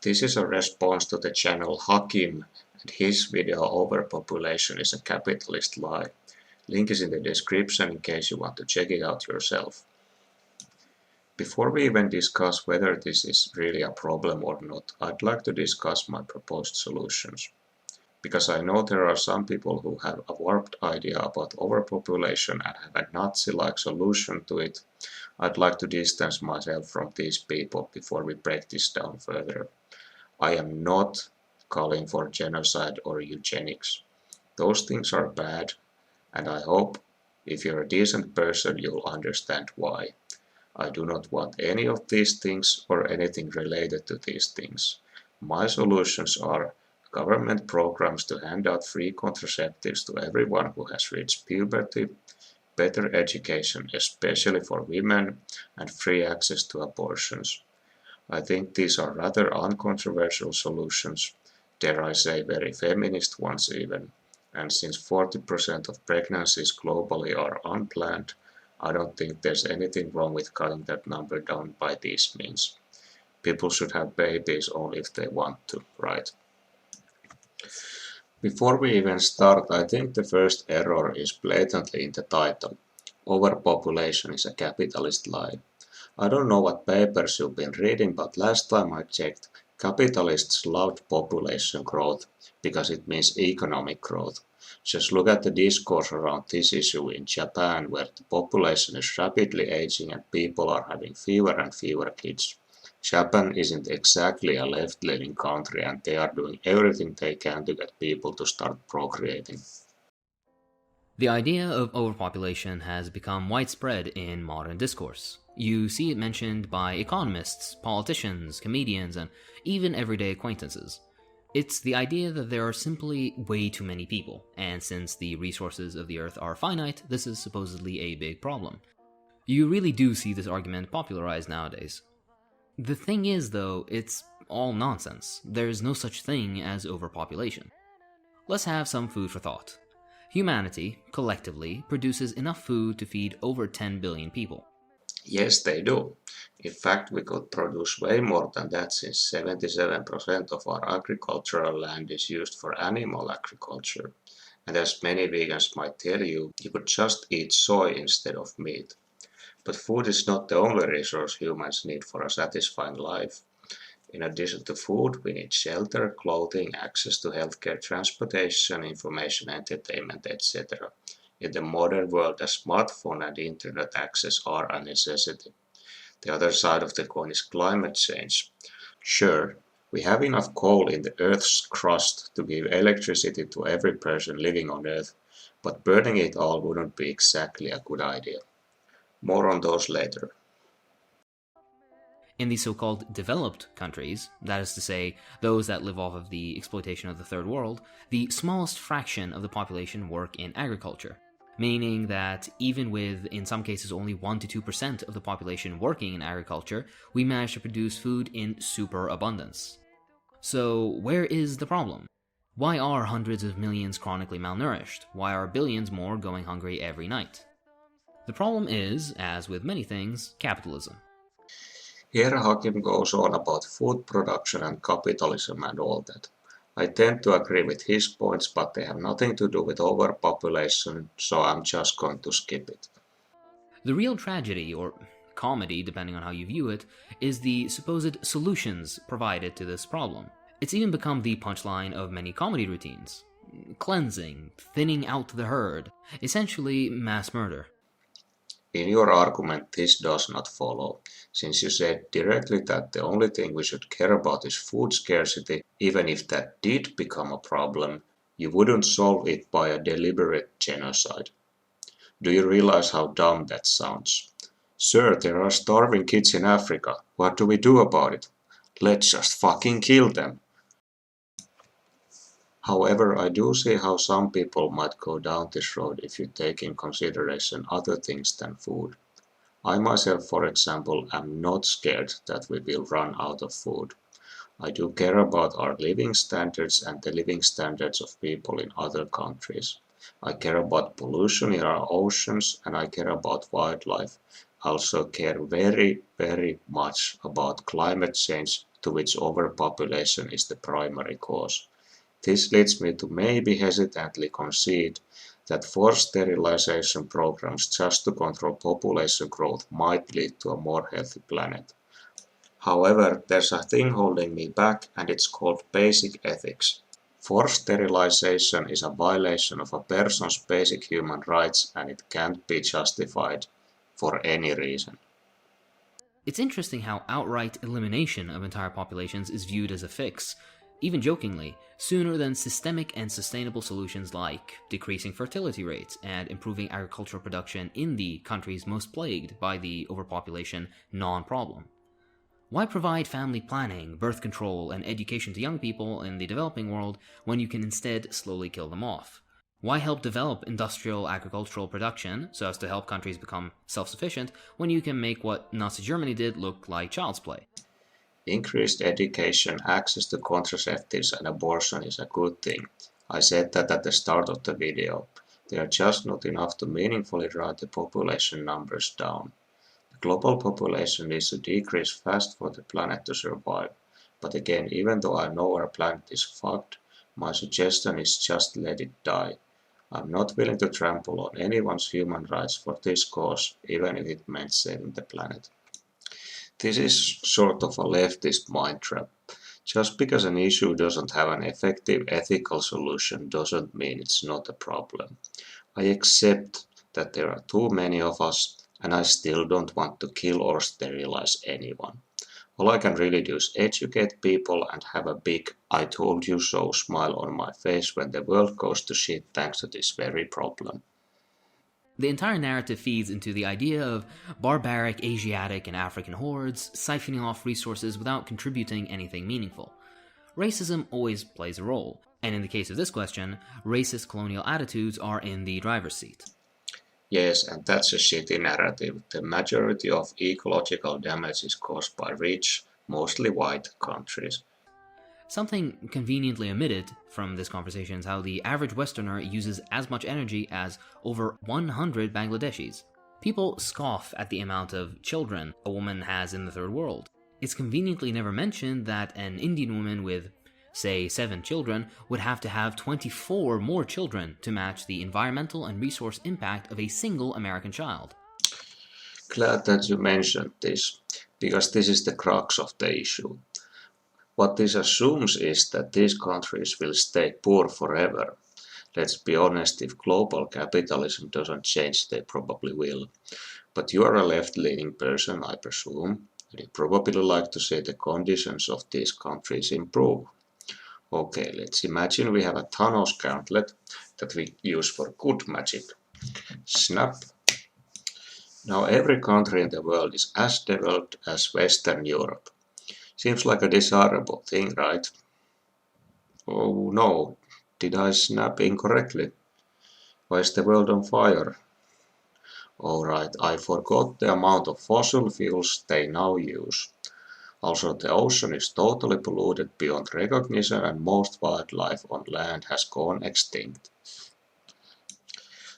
This is a response to the channel Hakim and his video Overpopulation is a capitalist lie. Link is in the description in case you want to check it out yourself. Before we even discuss whether this is really a problem or not, I'd like to discuss my proposed solutions. Because I know there are some people who have a warped idea about overpopulation and have a Nazi-like solution to it, I'd like to distance myself from these people before we break this down further. I am not calling for genocide or eugenics. Those things are bad, and I hope if you're a decent person you'll understand why. I do not want any of these things or anything related to these things. My solutions are government programs to hand out free contraceptives to everyone who has reached puberty, better education, especially for women, and free access to abortions. I think these are rather uncontroversial solutions, dare I say very feminist ones even, and since 40% of pregnancies globally are unplanned, I don't think there's anything wrong with cutting that number down by these means. People should have babies only if they want to, right? Before we even start, I think the first error is blatantly in the title. Overpopulation is a capitalist lie. I don't know what papers you've been reading, but last time I checked, capitalists loved population growth because it means economic growth. Just look at the discourse around this issue in Japan, where the population is rapidly aging and people are having fewer and fewer kids. Japan isn't exactly a left-leaning country and they are doing everything they can to get people to start procreating. The idea of overpopulation has become widespread in modern discourse. You see it mentioned by economists, politicians, comedians, and even everyday acquaintances. It's the idea that there are simply way too many people, and since the resources of the Earth are finite, this is supposedly a big problem. You really do see this argument popularized nowadays. The thing is, though, it's all nonsense. There's no such thing as overpopulation. Let's have some food for thought. Humanity, collectively, produces enough food to feed over 10 billion people. Yes, they do. In fact, we could produce way more than that since 77% of our agricultural land is used for animal agriculture. And as many vegans might tell you, you could just eat soy instead of meat. But food is not the only resource humans need for a satisfying life. In addition to food, we need shelter, clothing, access to healthcare, transportation, information, entertainment, etc. In the modern world, a smartphone and internet access are a necessity. The other side of the coin is climate change. Sure, we have enough coal in the Earth's crust to give electricity to every person living on Earth, but burning it all wouldn't be exactly a good idea. More on those later. In the so-called developed countries, that is to say, those that live off of the exploitation of the third world, the smallest fraction of the population work in agriculture, meaning that even with, in some cases, only 1 to 2% of the population working in agriculture, we manage to produce food in superabundance. So, where is the problem? Why are hundreds of millions chronically malnourished? Why are billions more going hungry every night? The problem is, as with many things, capitalism. Here Hakim goes on about food production and capitalism and all that. I tend to agree with his points, but they have nothing to do with overpopulation, so I'm just going to skip it. The real tragedy, or comedy depending on how you view it, is the supposed solutions provided to this problem. It's even become the punchline of many comedy routines. Cleansing, thinning out the herd, essentially mass murder. In your argument, this does not follow, since you said directly that the only thing we should care about is food scarcity. Even if that did become a problem, you wouldn't solve it by a deliberate genocide. Do you realize how dumb that sounds? Sir, there are starving kids in Africa. What do we do about it? Let's just fucking kill them. However, I do see how some people might go down this road if you take in consideration other things than food. I myself, for example, am not scared that we will run out of food. I do care about our living standards and the living standards of people in other countries. I care about pollution in our oceans and I care about wildlife. I also care very, very much about climate change to which overpopulation is the primary cause. This leads me to maybe hesitantly concede that forced sterilization programs just to control population growth might lead to a more healthy planet. However, there's a thing holding me back, and it's called basic ethics. Forced sterilization is a violation of a person's basic human rights, and it can't be justified for any reason. It's interesting how outright elimination of entire populations is viewed as a fix, even jokingly, sooner than systemic and sustainable solutions like decreasing fertility rates and improving agricultural production in the countries most plagued by the overpopulation non-problem. Why provide family planning, birth control, and education to young people in the developing world when you can instead slowly kill them off? Why help develop industrial agricultural production so as to help countries become self-sufficient when you can make what Nazi Germany did look like child's play? Increased education, access to contraceptives, and abortion is a good thing. I said that at the start of the video. They are just not enough to meaningfully drive the population numbers down. The global population needs to decrease fast for the planet to survive. But again, even though I know our planet is fucked, my suggestion is just let it die. I'm not willing to trample on anyone's human rights for this cause, even if it meant saving the planet. This is sort of a leftist mind trap. Just because an issue doesn't have an effective ethical solution doesn't mean it's not a problem. I accept that there are too many of us, and I still don't want to kill or sterilize anyone. All I can really do is educate people and have a big "I told you so" smile on my face when the world goes to shit thanks to this very problem. The entire narrative feeds into the idea of barbaric Asiatic and African hordes siphoning off resources without contributing anything meaningful. Racism always plays a role, and in the case of this question, racist colonial attitudes are in the driver's seat. Yes, and that's a shitty narrative. The majority of ecological damage is caused by rich, mostly white countries. Something conveniently omitted from this conversation is how the average Westerner uses as much energy as over 100 Bangladeshis. People scoff at the amount of children a woman has in the third world. It's conveniently never mentioned that an Indian woman with, say, 7 children would have to have 24 more children to match the environmental and resource impact of a single American child. Glad that you mentioned this, because this is the crux of the issue. What this assumes is that these countries will stay poor forever. Let's be honest, if global capitalism doesn't change, they probably will. But you are a left-leaning person, I presume, and you probably like to see the conditions of these countries improve. Okay, let's imagine we have a Thanos gauntlet that we use for good magic. Snap. Now every country in the world is as developed as Western Europe. Seems like a desirable thing, right? Oh no, did I snap incorrectly? Why is the world on fire? Alright, I forgot the amount of fossil fuels they now use. Also, the ocean is totally polluted beyond recognition and most wildlife on land has gone extinct.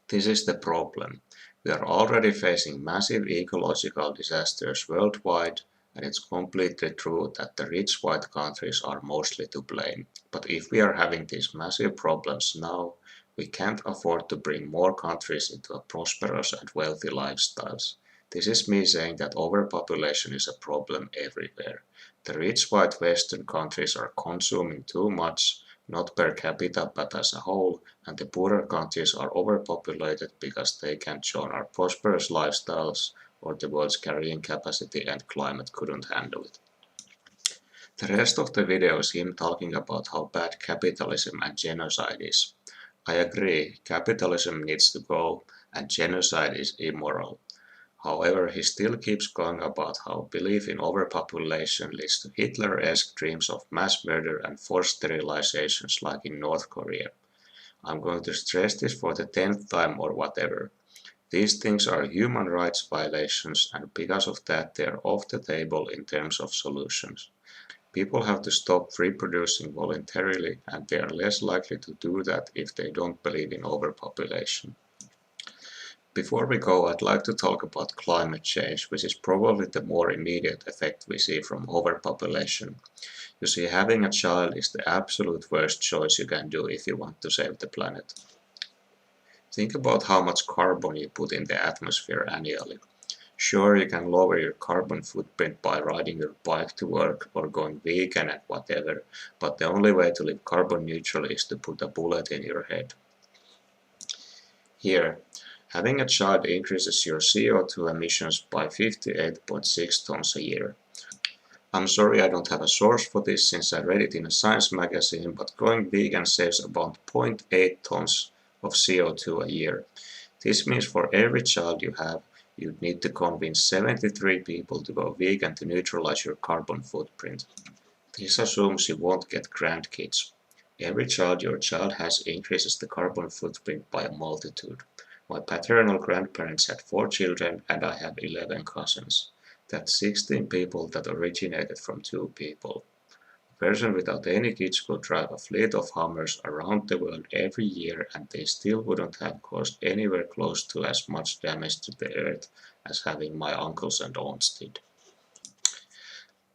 This is the problem. We are already facing massive ecological disasters worldwide, and it's completely true that the rich white countries are mostly to blame. But if we are having these massive problems now, we can't afford to bring more countries into a prosperous and wealthy lifestyles. This is me saying that overpopulation is a problem everywhere. The rich white Western countries are consuming too much, not per capita but as a whole, and the poorer countries are overpopulated because they can't join our prosperous lifestyles or the world's carrying capacity and climate couldn't handle it. The rest of the video is him talking about how bad capitalism and genocide is. I agree, capitalism needs to go and genocide is immoral. However, he still keeps going about how belief in overpopulation leads to Hitler-esque dreams of mass murder and forced sterilizations like in North Korea. I'm going to stress this for the 10th time or whatever. These things are human rights violations and because of that they are off the table in terms of solutions. People have to stop reproducing voluntarily and they are less likely to do that if they don't believe in overpopulation. Before we go, I'd like to talk about climate change, which is probably the more immediate effect we see from overpopulation. You see, having a child is the absolute worst choice you can do if you want to save the planet. Think about how much carbon you put in the atmosphere annually. Sure, you can lower your carbon footprint by riding your bike to work or going vegan and whatever, but the only way to live carbon neutral is to put a bullet in your head. Here, having a child increases your CO2 emissions by 58.6 tons a year. I'm sorry I don't have a source for this since I read it in a science magazine, but going vegan saves about 0.8 tons of CO2 a year. This means for every child you have, you'd need to convince 73 people to go vegan to neutralize your carbon footprint. This assumes you won't get grandkids. Every child your child has increases the carbon footprint by a multitude. My paternal grandparents had 4 children and I have 11 cousins. That's 16 people that originated from 2 people. A person without any kids could drive a fleet of Hummers around the world every year and they still wouldn't have caused anywhere close to as much damage to the earth as having my uncles and aunts did.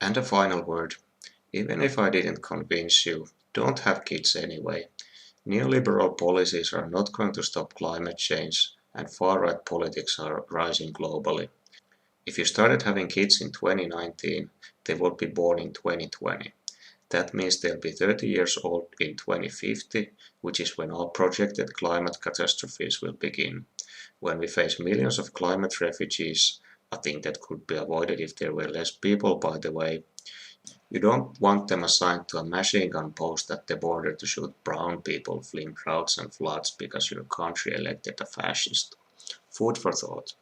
And a final word. Even if I didn't convince you, don't have kids anyway. Neoliberal policies are not going to stop climate change, and far-right politics are rising globally. If you started having kids in 2019, they will be born in 2020. That means they'll be 30 years old in 2050, which is when all projected climate catastrophes will begin. When we face millions of climate refugees, a thing that could be avoided if there were less people, by the way, you don't want them assigned to a machine gun post at the border to shoot brown people fleeing droughts and floods because your country elected a fascist. Food for thought.